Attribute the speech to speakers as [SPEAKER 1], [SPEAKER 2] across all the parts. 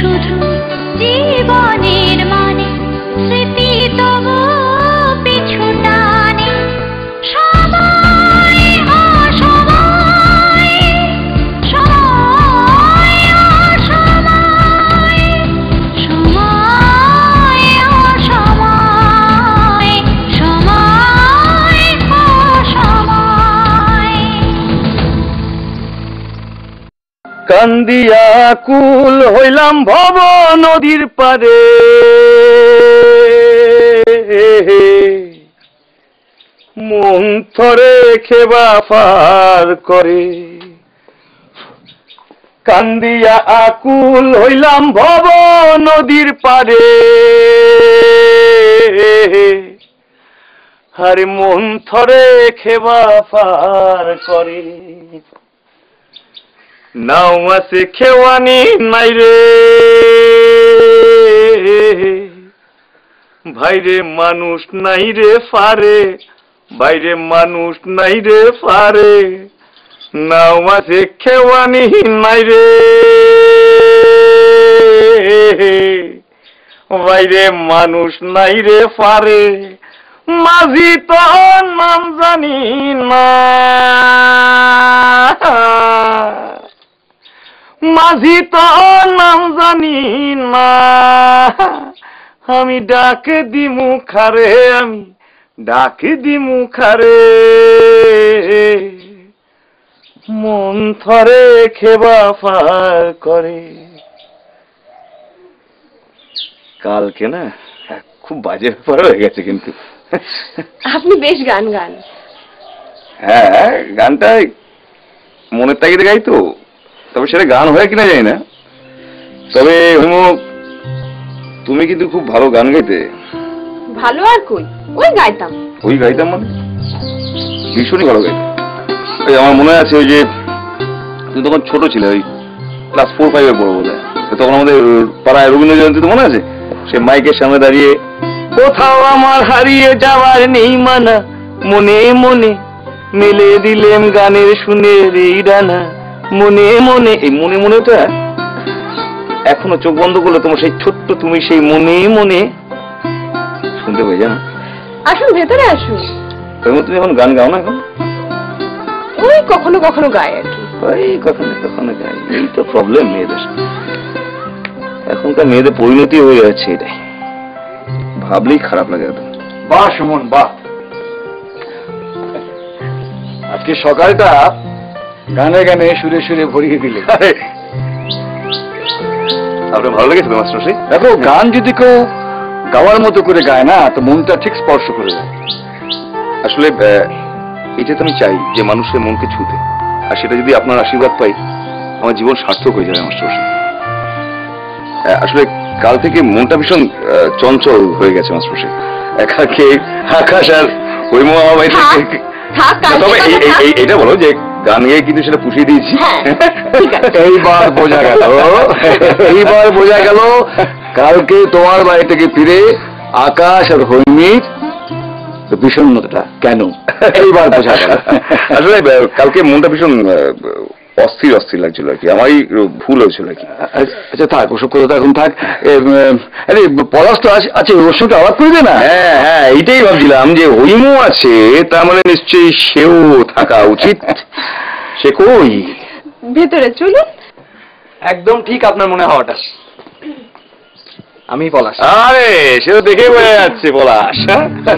[SPEAKER 1] শুধু জীবনের মানে স্মৃতি তবু পিছু টানে সময় অসময় সময় অসময় সময় অসময় সময় অসময়
[SPEAKER 2] কান্দিয়া কুল হইলাম ভব নদীর পারে মন থরে খেবা পার করে কান্দিয়া আকুল হইলাম ভব নদীর পারে আরে মন থরে খেবা পার করে নাও আছে খেওয়ানি নাই রে ভাইরে মানুষ নাই রে ফারে বাইরে মানুষ নাই রে ফারে নাও আছে খেওয়ানি নাই রে বাইরে মানুষ নাই রে ফারে মাঝি তো নাম জানি না মাঝি তো নাম জানি না আমি ডাকে দিমু খারে আমি ডাকে দিমু খারে মন থরে খেবা পার করে কালকে না খুব বাজে ব্যাপার হয়ে গেছে কিন্তু
[SPEAKER 3] আপনি বেশ গান গান।
[SPEAKER 2] হ্যাঁ গানটা মনের তাগিদে গাই তো তবে সেটা গান হয় কিনা জানি না তবে তুমি কিন্তু খুব ভালো গান গাইতে।
[SPEAKER 3] ভালো আর কই ওই গাইতাম
[SPEAKER 2] মানে ভীষণই ভালো গাইতে। ওই আমার মনে আছে ওই যে তুমি তখন ছোট ছিলে ওই ক্লাস 4-5 এর পড়ো বোধ হয় তখন আমাদের পাড়ায় রবীন্দ্র জয়ন্তী তো মনে আছে সে মাইকের সামনে দাঁড়িয়ে কোথাও আমার হারিয়ে যাওয়ার নেই মানা মনে মনে মেলে দিলেম গানের শুনে এই ডানা মনে মনে এই মনে মনেটা এখনো চোখ বন্ধ করলে তোমার সেই ছোট্ট তুমি সেই মনে মনে শুনতে পাই জানো।
[SPEAKER 3] আসুন ভেতরে আসুন।
[SPEAKER 2] তুমি এখন গান গাও না এখন?
[SPEAKER 3] ওই কখনো কখনো গাই আর কি।
[SPEAKER 2] ওই কখনো কখনো গাই এই তো প্রবলেম মেয়েদের এখনকার মেয়েদের পরিণতি হয়ে যাচ্ছে এটাই ভাবলেই খারাপ লাগে একদম।
[SPEAKER 4] বাহ সুমন বাহ আজকে সকালটা গানে গানে সুরে সুরে ভরিয়ে দিলে।
[SPEAKER 2] আপনার ভালো লেগেছে তো মাস্টার মশাই?
[SPEAKER 4] দেখো গান যদি কেউ গাওয়ার মতো করে গায় না তো মনটা ঠিক স্পর্শ করে যায়।
[SPEAKER 2] আসলে এটা তো আমি চাই যে মানুষের মনকে ছুতে আর সেটা যদি আপনার আশীর্বাদ পাই আমার জীবন সার্থক হয়ে যাবে মাস্টার মশাই। আসলে কাল থেকে মনটা ভীষণ চঞ্চল হয়ে গেছে মাস্টার মশাই। একাকে আকাশ আর ওই তবে এইটা বলো যে গান গিয়ে কিন্তু সেটা পুষিয়ে দিয়েছি।
[SPEAKER 4] এইবার বোঝা গেল কালকে তোমার বাড়ি থেকে ফিরে আকাশ আর হৈমির বিষণ্ণতা কেন এইবার বোঝা গেল।
[SPEAKER 2] আসলে কালকে মনটা ভীষণ অস্থির অস্থির লাগছিল আর কি আমারই ভুল হয়েছিল আর কি।
[SPEAKER 4] আচ্ছা থাক ওসব কথা এখন থাক। আরে পলাশ তো আছে ওর সঙ্গে আলাপ করবে না?
[SPEAKER 2] হ্যাঁ হ্যাঁ এইটাই ভাবছিলাম যে হৈমু আছে তার মানে নিশ্চয়ই সেও থাকা উচিত। সে কই?
[SPEAKER 3] ভেতরে চলুন।
[SPEAKER 5] একদম ঠিক আপনার মনে হওয়াটা আমি পলাশ।
[SPEAKER 2] আরে সে তো দেখে বোঝা যাচ্ছে পলাশ।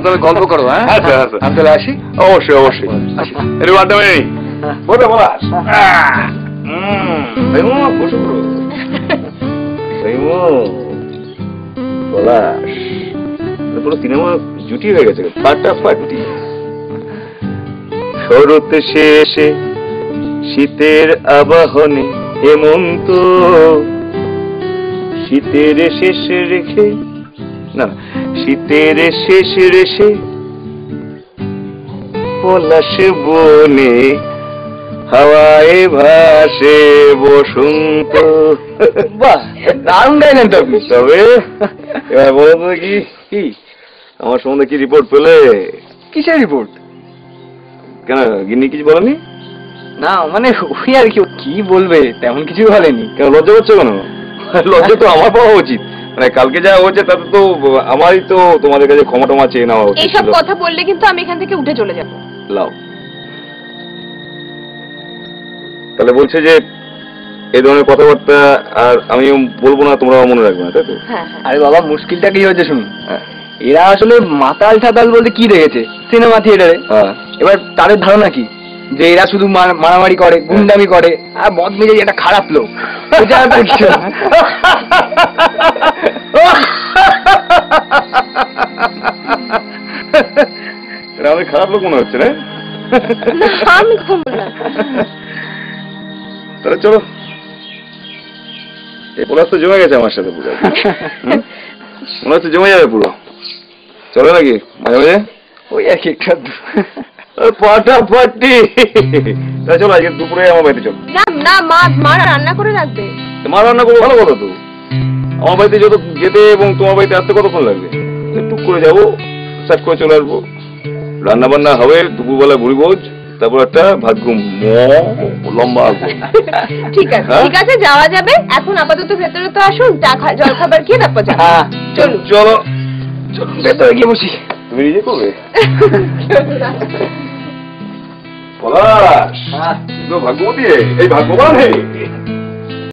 [SPEAKER 5] তবে গল্প করো। হ্যাঁ
[SPEAKER 2] আচ্ছা আচ্ছা
[SPEAKER 5] আমি তাহলে আসি।
[SPEAKER 2] অবশ্যই অবশ্যই একটু আড্ডা মেরে বলবে পলাশ। পলাশ পুরো সিনেমা জুটি হয়ে গেছে ফাটাফাটি। শরতে শেষে শীতের আবাহনে হেমন্ত শীতের শেষ রেখে না শীতের শেষ রেখে পলাশ বনে হাওয়ায় ভাসে বসন্ত। বাহ দারুণ গাইলেন তো আপনি। তবে এবার বলো তো কি আমার সম্বন্ধে কি রিপোর্ট পেলে?
[SPEAKER 5] কিসের রিপোর্ট?
[SPEAKER 2] কেন গিন্নি কিছু বলেনি?
[SPEAKER 5] না মানে ওই আর কি বলবে তেমন কিছু বলেনি।
[SPEAKER 2] কেন লজ্জা করছো কেন? লজ্জা তো আমার পাওয়া উচিত, মানে কালকে যা হয়েছে তাতে তো আমারই তো তোমাদের কাছে ক্ষমা টমা চেয়ে নেওয়া উচিত
[SPEAKER 3] এইসব
[SPEAKER 2] ছিল।
[SPEAKER 3] কথা বললে কিন্তু আমি এখান থেকে উঠে চলে যাবো।
[SPEAKER 2] লাও, তাহলে বলছে যে এই ধরনের কথাবার্তা আর আমি বলবো না, তোমরা মনে রাখবে না, তাই তো?
[SPEAKER 3] হ্যাঁ হ্যাঁ।
[SPEAKER 5] আরে বাবা, মুশকিলটা কি হয়েছে শুনুন।
[SPEAKER 2] হ্যাঁ
[SPEAKER 5] এরা আসলে মাতাল ঠাতাল বলতে কি দেখেছে সিনেমা থিয়েটারে।
[SPEAKER 2] হ্যাঁ।
[SPEAKER 5] এবার তাদের ধারণা কি যে এরা শুধু মারামারি করে, গুন্ডামি করে, আর মদ মেজাজি একটা খারাপ লোক। এটা আর কিছু না।
[SPEAKER 2] এটা আমাদের খারাপ লোক মনে হচ্ছে না?
[SPEAKER 3] না, আমি তো বললাম।
[SPEAKER 2] তাহলে চলো, এই পলাশ তো জমে গেছে আমার সাথে পুরো, মনে হচ্ছে জমে যাবে পুরো। চলো নাকি মাঝে মাঝে?
[SPEAKER 5] ওই আর কি একটু আধটু।
[SPEAKER 2] ফাটাফাটি। তাহলে চলো আজকে দুপুরে আমার বাড়িতে চলো।
[SPEAKER 3] না না, মা রান্না করে রাখবে।
[SPEAKER 2] মা রান্না করবো, ভালো কথা তো। আমার বাড়িতে যত যেতে এবং তোমার বাড়িতে আসতে কতক্ষণ লাগবে? টুক করে যাবো, সাট করে চলে আসবো, রান্না বান্না হবে, দুপুরবেলা ভুড়ি ভোজ, তারপর একটা ভাত ঘুম, লম্বা ঘুম।
[SPEAKER 3] ঠিক আছে
[SPEAKER 2] হ্যাঁ?
[SPEAKER 3] ঠিক আছে, যাওয়া যাবে। এখন আপাতত ভেতরে তো আসুন, জল খাবার খেয়ে তারপর যাবো।
[SPEAKER 5] হ্যাঁ,
[SPEAKER 3] চলুন।
[SPEAKER 2] চলো।
[SPEAKER 5] ভেতরে গিয়ে বসি।
[SPEAKER 2] তুমি নিজে করবে? পলাশ,
[SPEAKER 5] হ্যাঁ।
[SPEAKER 2] তুই তো ভাগ্যবতী রে, এই ভাগ্যবান হে।